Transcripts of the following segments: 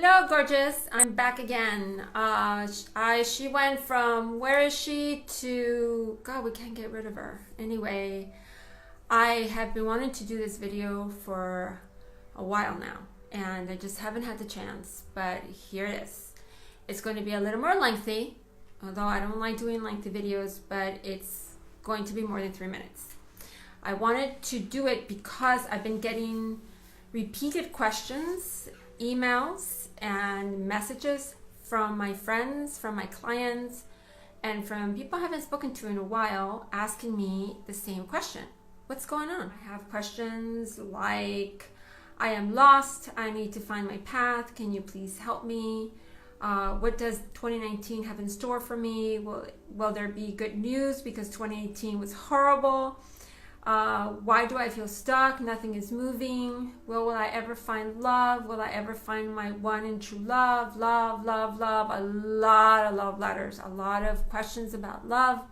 Hello, gorgeous. I'm back again. She went from where is she to God, we can't get rid of her. Anyway, I have been wanting to do this video for a while now, and I just haven't had the chance. But here it is. It's going to be a little more lengthy, although I don't like doing lengthy videos, but it's going to be more than 3 minutes. I wanted to do it because I've been getting repeated questions, emails, and messages from my friends, from my clients, and from people I haven't spoken to in a while asking me the same question. What's going on? I have questions like, I am lost, I need to find my path, can you please help me? What does 2019 have in store for me? Will there be good news because 2018 was horrible? Why do I feel stuck? Nothing is moving. Will I ever find love? Will I ever find my one and true love? Love, love, love. A lot of love letters, a lot of questions about love,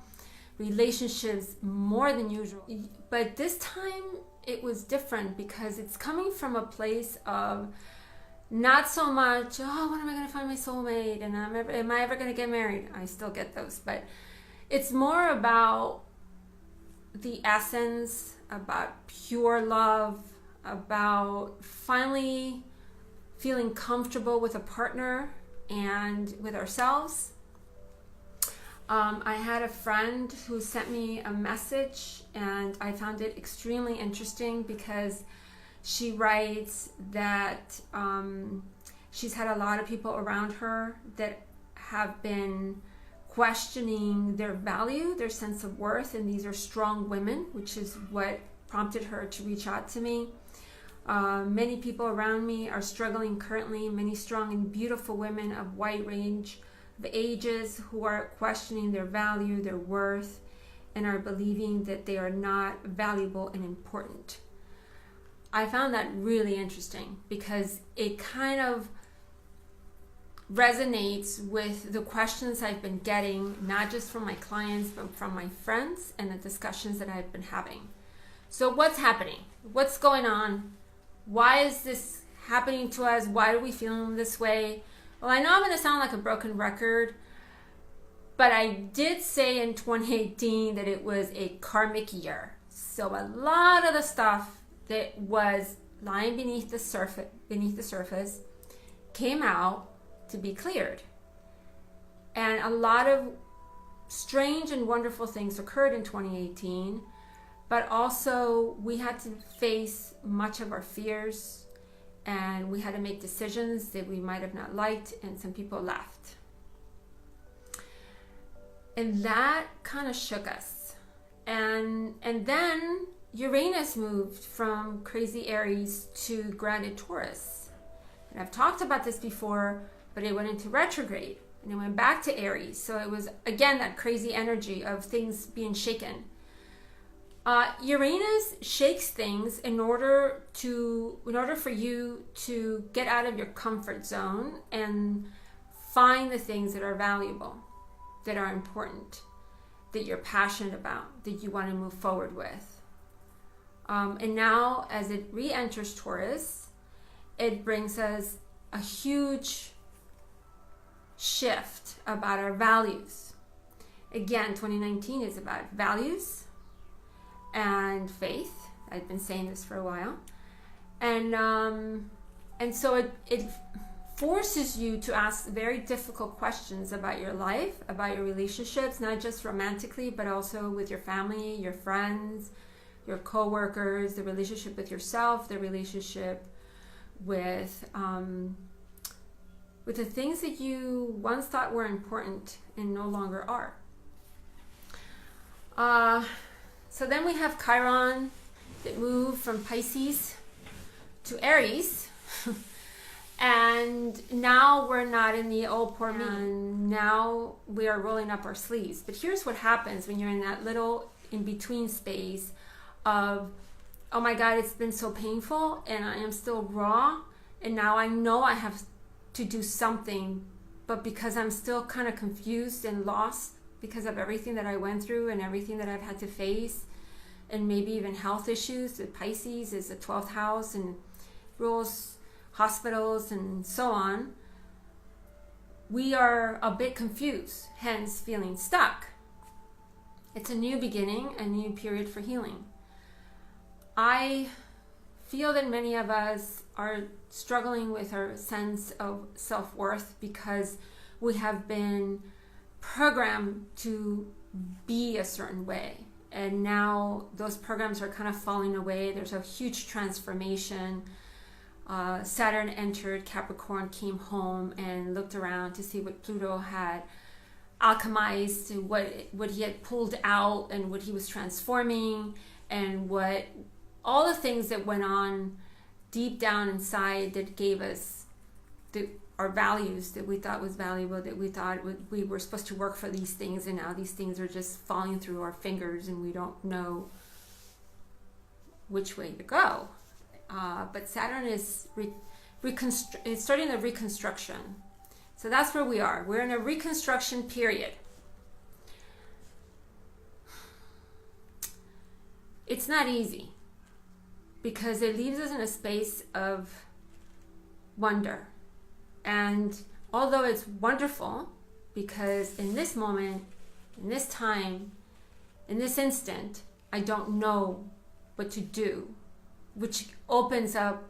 relationships, more than usual. But this time it was different because it's coming from a place of not so much, oh, when am I going to find my soulmate? And am I ever going to get married? I still get those, but it's more about the essence, about pure love, about finally feeling comfortable with a partner and with ourselves. I had a friend who sent me a message, and I found it extremely interesting because she writes that she's had a lot of people around her that have been questioning their value, their sense of worth, and these are strong women, which is what prompted her to reach out to me. Many people around me are struggling currently, many strong and beautiful women of wide range of ages who are questioning their value, their worth, and are believing that they are not valuable and important. I found that really interesting because it kind of resonates with the questions I've been getting, not just from my clients, but from my friends and the discussions that I've been having. So what's happening? What's going on? Why is this happening to us? Why are we feeling this way? Well, I know I'm going to sound like a broken record, but I did say in 2018 that it was a karmic year. So a lot of the stuff that was lying beneath the surface came out to be cleared. And a lot of strange and wonderful things occurred in 2018, but also we had to face much of our fears, and we had to make decisions that we might have not liked, and some people left. And that kind of shook us. And then Uranus moved from crazy Aries to grounded Taurus. And I've talked about this before, but it went into retrograde and it went back to Aries. So it was, again, that crazy energy of things being shaken. Uranus shakes things in order for you to get out of your comfort zone and find the things that are valuable, that are important, that you're passionate about, that you want to move forward with. And now as it re-enters Taurus, it brings us a huge shift about our values. Again, 2019 is about values and faith. I've been saying this for a while. And so it forces you to ask very difficult questions about your life, about your relationships, not just romantically, but also with your family, your friends, your co-workers, the relationship with yourself, the relationship with the things that you once thought were important and no longer are. So then we have Chiron that moved from Pisces to Aries. And now we're not in the old poor me. And now we are rolling up our sleeves. But here's what happens when you're in that little in-between space of, oh my God, it's been so painful and I am still raw. And now I know I have to do something, but because I'm still kind of confused and lost because of everything that I went through and everything that I've had to face, and maybe even health issues. The Pisces is the 12th house and rules hospitals and so on, we are a bit confused, hence feeling stuck. It's a new beginning, a new period for healing. I feel that many of us are struggling with our sense of self-worth because we have been programmed to be a certain way. And now those programs are kind of falling away. There's a huge transformation. Saturn entered Capricorn, came home and looked around to see what Pluto had alchemized, what he had pulled out and what he was transforming, and what all the things that went on deep down inside that gave us our values that we thought was valuable, that we thought we were supposed to work for these things, and now these things are just falling through our fingers and we don't know which way to go. But Saturn is starting the reconstruction. So that's where we are. We're in a reconstruction period. It's not easy because it leaves us in a space of wonder. And although it's wonderful, because in this moment, in this time, in this instant, I don't know what to do, which opens up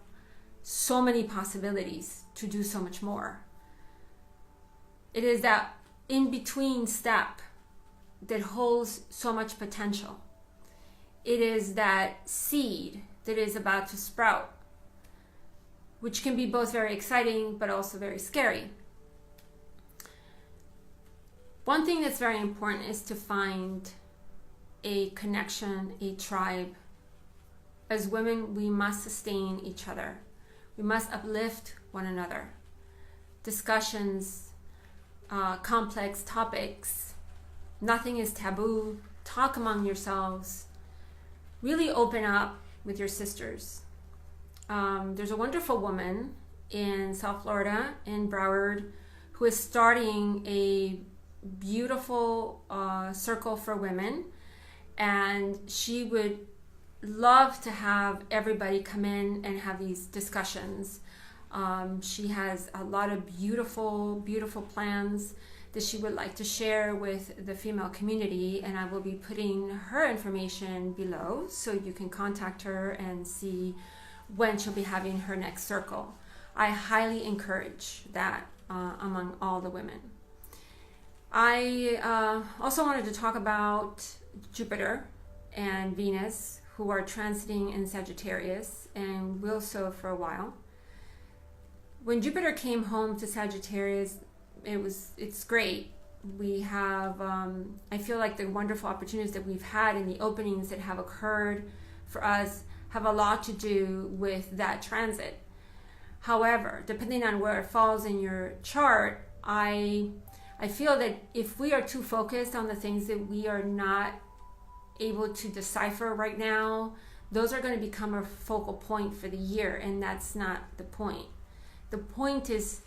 so many possibilities to do so much more. It is that in-between step that holds so much potential. It is that seed that is about to sprout, which can be both very exciting but also very scary. One thing that's very important is to find a connection, a tribe. As women, we must sustain each other. We must uplift one another. Discussions, complex topics, nothing is taboo. Talk among yourselves. Really open up with your sisters. There's a wonderful woman in South Florida, in Broward, who is starting a beautiful circle for women, and she would love to have everybody come in and have these discussions. She has a lot of beautiful plans that she would like to share with the female community, and I will be putting her information below so you can contact her and see when she'll be having her next circle. I highly encourage that among all the women. I also wanted to talk about Jupiter and Venus, who are transiting in Sagittarius and will so for a while. When Jupiter came home to Sagittarius, it's great. We have, I feel like the wonderful opportunities that we've had and the openings that have occurred for us have a lot to do with that transit. However, depending on where it falls in your chart, I feel that if we are too focused on the things that we are not able to decipher right now, those are going to become a focal point for the year, and that's not the point. The point is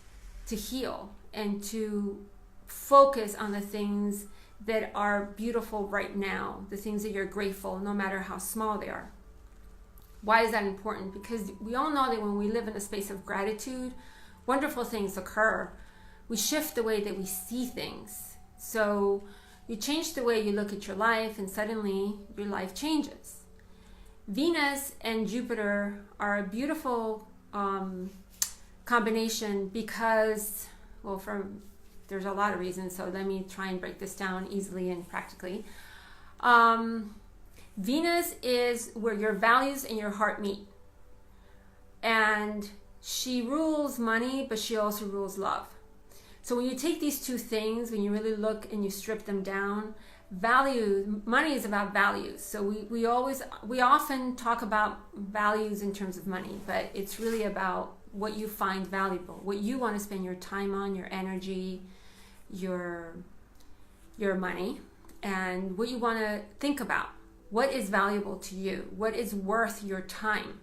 to heal and to focus on the things that are beautiful right now, the things that you're grateful, no matter how small they are. Why is that important? Because we all know that when we live in a space of gratitude, wonderful things occur. We shift the way that we see things. So you change the way you look at your life, and suddenly your life changes. Venus and Jupiter are a beautiful combination because, well, there's a lot of reasons, so let me try and break this down easily and practically. Venus is where your values and your heart meet. And she rules money, but she also rules love. So when you take these two things, when you really look and you strip them down, money is about values. So we often talk about values in terms of money, but it's really about what you find valuable, what you want to spend your time on, your energy, your money, and what you want to think about. What is valuable to you? What is worth your time?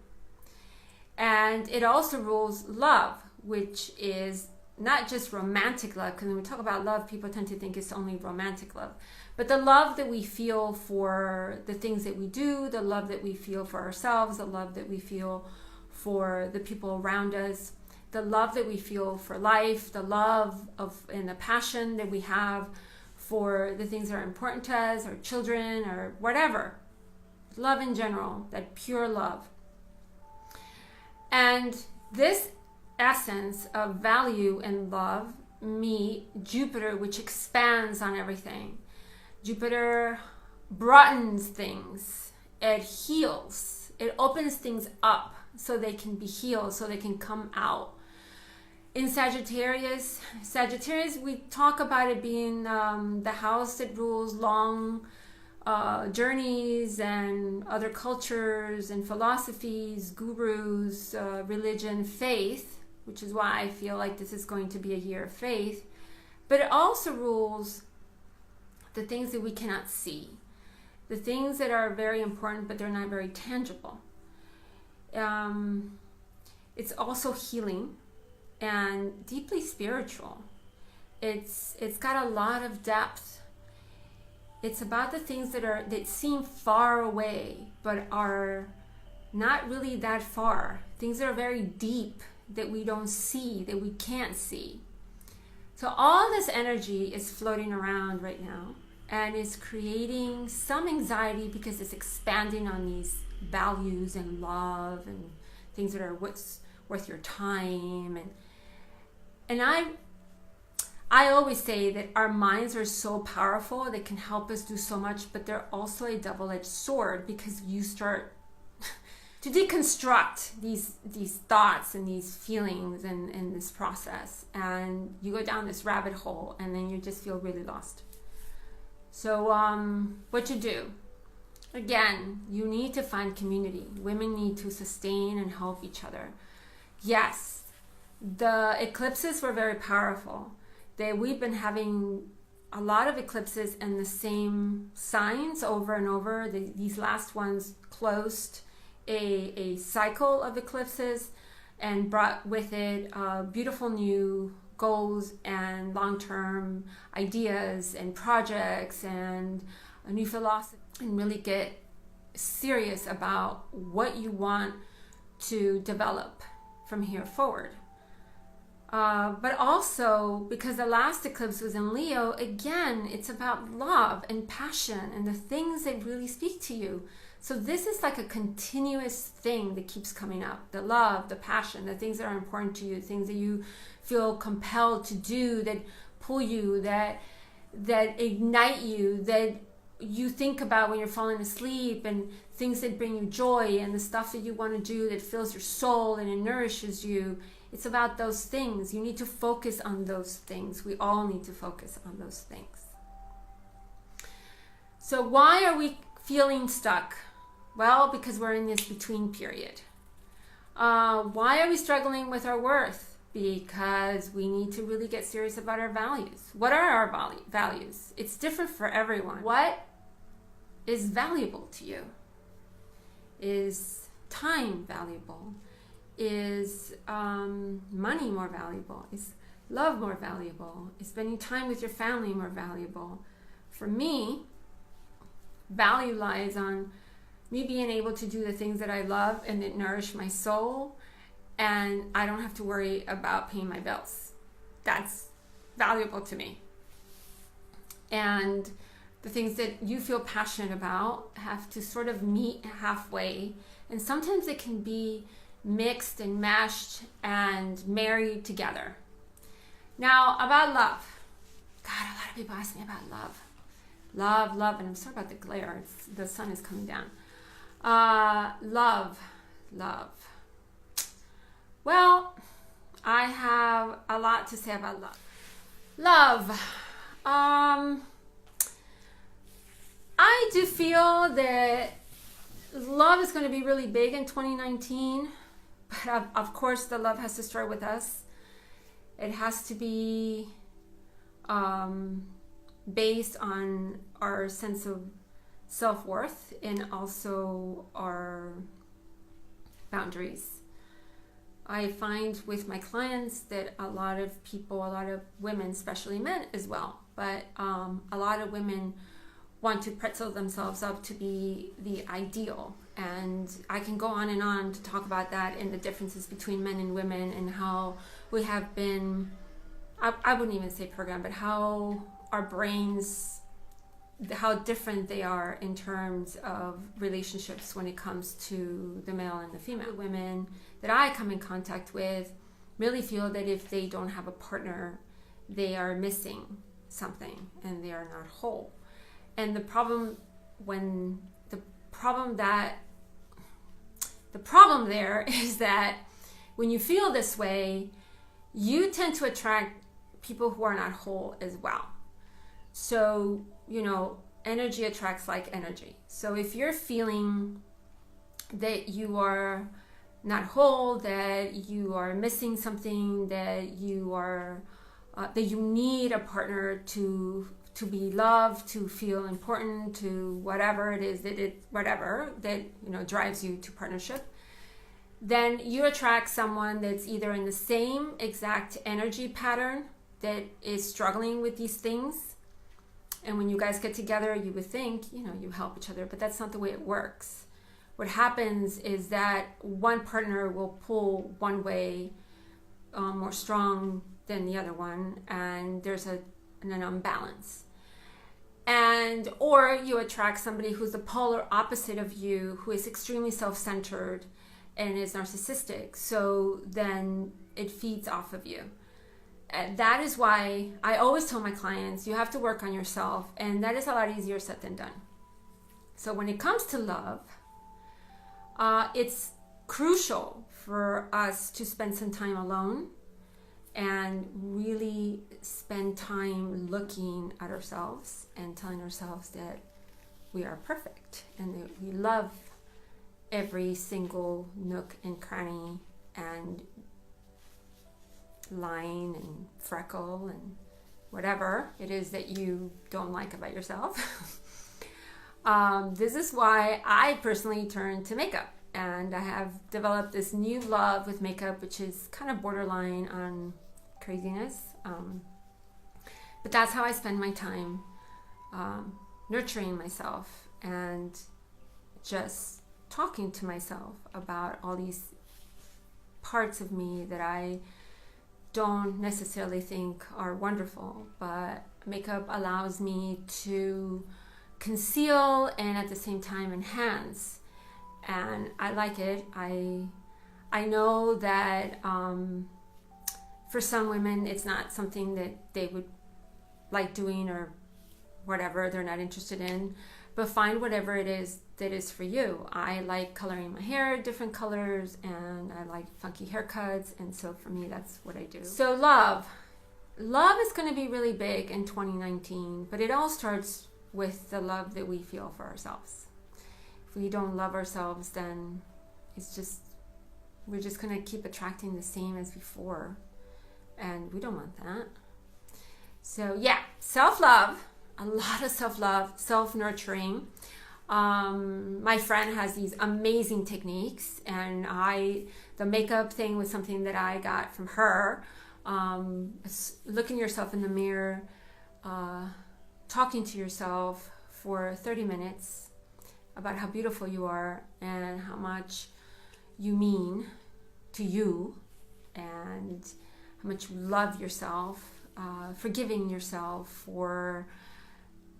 And it also rules love, which is not just romantic love, because when we talk about love, people tend to think it's only romantic love, but the love that we feel for the things that we do, the love that we feel for ourselves, the love that we feel for the people around us. the love that we feel for life, the love of and the passion that we have for the things that are important to us, our children, or whatever. Love in general, that pure love. And this essence of value and love meet Jupiter, which expands on everything. Jupiter broadens things. It heals. It opens things up so they can be healed, so they can come out. In Sagittarius, we talk about it being the house that rules long journeys and other cultures and philosophies, gurus, religion, faith, which is why I feel like this is going to be a year of faith. But it also rules the things that we cannot see, the things that are very important but they're not very tangible. It's also healing and deeply spiritual. It's got a lot of depth. It's about the things that seem far away but are not really that far. Things that are very deep that we don't see, that we can't see. So all this energy is floating around right now and is creating some anxiety because it's expanding on these values and love and things that are what's worth your time. And I always say that our minds are so powerful, they can help us do so much, but they're also a double-edged sword because you start to deconstruct these thoughts and these feelings and this process, and you go down this rabbit hole and then you just feel really lost. So what you do? Again, you need to find community. Women need to sustain and help each other. Yes, the eclipses were very powerful. We've been having a lot of eclipses in the same signs over and over. These last ones closed a cycle of eclipses and brought with it beautiful new goals and long-term ideas and projects and a new philosophy, and really get serious about what you want to develop from here forward. But also, because the last eclipse was in Leo, again, it's about love and passion and the things that really speak to you. So this is like a continuous thing that keeps coming up. The love, the passion, the things that are important to you, things that you feel compelled to do, that pull you, that ignite you, that you think about when you're falling asleep, and things that bring you joy, and the stuff that you want to do that fills your soul and it nourishes you. It's about those things. You need to focus on those things. We all need to focus on those things. So why are we feeling stuck? Well, because we're in this between period. Why are we struggling with our worth? Because we need to really get serious about our values. What are our values? It's different for everyone. What is valuable to you? Is time valuable? Is money more valuable? Is love more valuable? Is spending time with your family more valuable? For me, value lies on me being able to do the things that I love and that nourish my soul, and I don't have to worry about paying my bills. That's valuable to me. And the things that you feel passionate about have to sort of meet halfway, and sometimes it can be mixed and mashed and married together. Now, about love. God, a lot of people ask me about love. Love, and I'm sorry about the glare. The sun is coming down. Love. Well, I have a lot to say about love. Love. I do feel that love is going to be really big in 2019. But of course, the love has to start with us. It has to be based on our sense of self-worth and also our boundaries. I find with my clients that a lot of people, a lot of women, especially men as well, but a lot of women want to pretzel themselves up to be the ideal. And I can go on and on to talk about that and the differences between men and women, and how we have been, I wouldn't even say programmed, but how our brains, how different they are in terms of relationships when it comes to the male and the female. The women that I come in contact with really feel that if they don't have a partner, they are missing something and they are not whole. And the problem there is that when you feel this way, you tend to attract people who are not whole as well. So, energy attracts like energy. So if you're feeling that you are not whole, that you are missing something, that you are that you need a partner to be loved, to feel important, to whatever it is that drives you to partnership, then you attract someone that's either in the same exact energy pattern that is struggling with these things. And when you guys get together, you would think, you help each other, but that's not the way it works. What happens is that one partner will pull one way more strong than the other one, and there's an imbalance. Or you attract somebody who's the polar opposite of you, who is extremely self-centered and is narcissistic. So then it feeds off of you. And that is why I always tell my clients, you have to work on yourself, and that is a lot easier said than done. So when it comes to love, it's crucial for us to spend some time alone and really spend time looking at ourselves and telling ourselves that we are perfect and that we love every single nook and cranny and line and freckle and whatever it is that you don't like about yourself. This is why I personally turned to makeup, and I have developed this new love with makeup, which is kind of borderline on craziness. But that's how I spend my time nurturing myself and just talking to myself about all these parts of me that I don't necessarily think are wonderful, but makeup allows me to conceal and at the same time enhance, and I like it. I know that for some women it's not something that they would like doing or whatever, they're not interested in, but find whatever it is that is for you. I like coloring my hair different colors, and I like funky haircuts, and so for me that's what I do. So love is going to be really big in 2019, but it all starts with the love that we feel for ourselves. If we don't love ourselves, then we're just going to keep attracting the same as before, and we don't want that. So yeah, self-love, a lot of self-love, self-nurturing. My friend has these amazing techniques, and the makeup thing was something that I got from her. Looking yourself in the mirror, talking to yourself for 30 minutes about how beautiful you are and how much you mean to you and how much you love yourself, forgiving yourself for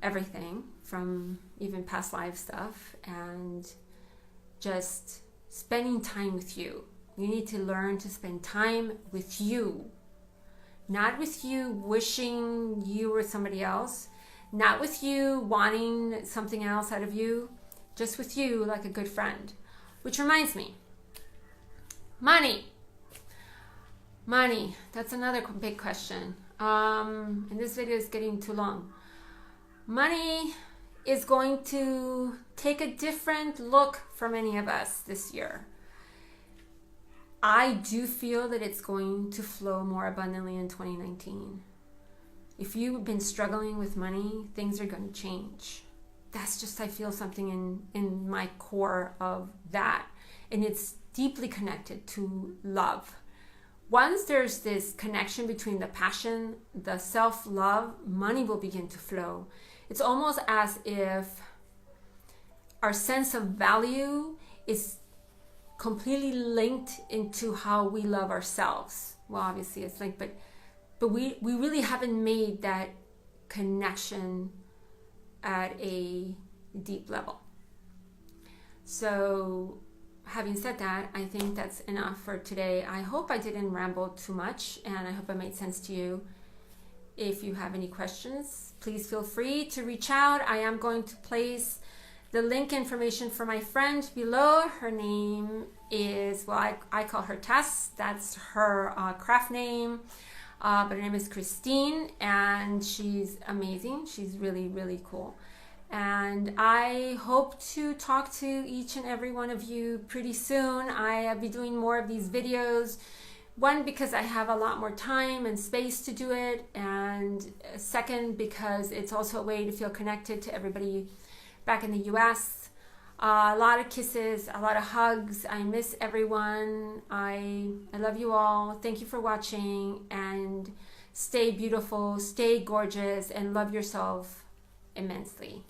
everything from even past life stuff, and just spending time with you. You need to learn to spend time with you, not with you wishing you were somebody else, not with you wanting something else out of you, just with you like a good friend. Which reminds me, money, that's another big question. And this video is getting too long. Money is going to take a different look for many of us this year. I do feel that it's going to flow more abundantly in 2019. If you've been struggling with money, things are going to change. That's just, I feel something in my core of that. And it's deeply connected to love. Once there's this connection between the passion, the self-love, money will begin to flow. it's almost as if our sense of value is completely linked into how we love ourselves. Well, obviously it's linked, but we really haven't made that connection at a deep level. So having said that, I think that's enough for today. I hope I didn't ramble too much, and I hope it made sense to you. If you have any questions, please feel free to reach out. I am going to place the link information for my friend below. Her name is, well, I call her Tess. That's her craft name. But her name is Christine, and she's amazing. She's really, really cool. And I hope to talk to each and every one of you pretty soon. I'll be doing more of these videos. One, because I have a lot more time and space to do it. And second, because it's also a way to feel connected to everybody back in the US. A lot of kisses, a lot of hugs. I miss everyone. I love you all. Thank you for watching, and stay beautiful, stay gorgeous, and love yourself immensely.